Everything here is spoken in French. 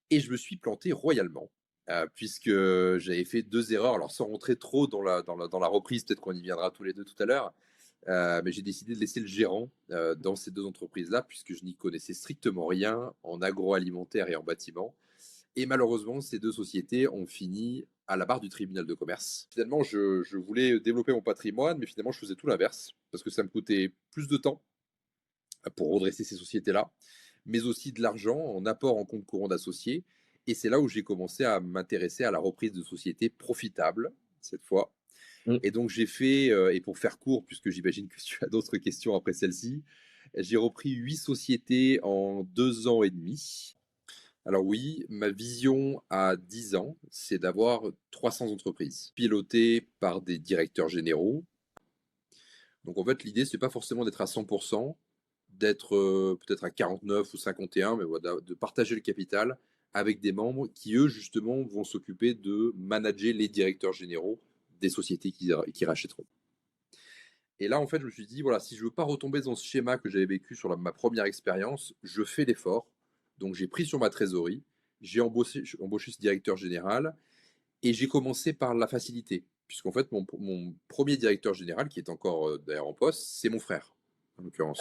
Et je me suis planté royalement, puisque j'avais fait 2 erreurs. Alors sans rentrer trop dans la reprise, peut-être qu'on y viendra tous les 2 tout à l'heure, mais j'ai décidé de laisser le gérant, dans ces 2 entreprises-là, puisque je n'y connaissais strictement rien en agroalimentaire et en bâtiment. Et malheureusement, ces 2 sociétés ont fini à la barre du tribunal de commerce. Finalement, je voulais développer mon patrimoine, mais finalement, je faisais tout l'inverse, parce que ça me coûtait plus de temps pour redresser ces sociétés-là, mais aussi de l'argent en apport en compte courant d'associés. Et c'est là où j'ai commencé à m'intéresser à la reprise de sociétés profitables, cette fois. Mmh. Et donc j'ai fait, et pour faire court, puisque j'imagine que tu as d'autres questions après celle-ci, j'ai repris 8 sociétés en 2 ans et demi. Alors oui, ma vision à 10 ans, c'est d'avoir 300 entreprises pilotées par des directeurs généraux. Donc en fait, l'idée, c'est pas forcément d'être à 100%, d'être peut-être à 49 ou 51, mais voilà, de partager le capital avec des membres qui, eux, justement, vont s'occuper de manager les directeurs généraux des sociétés qui rachèteront. Et là, en fait, je me suis dit, voilà, si je veux pas retomber dans ce schéma que j'avais vécu sur ma première expérience, je fais l'effort. Donc j'ai pris sur ma trésorerie, j'ai embauché ce directeur général et j'ai commencé par la facilité. Puisqu'en fait, mon premier directeur général, qui est encore d'ailleurs en poste, c'est mon frère, en l'occurrence.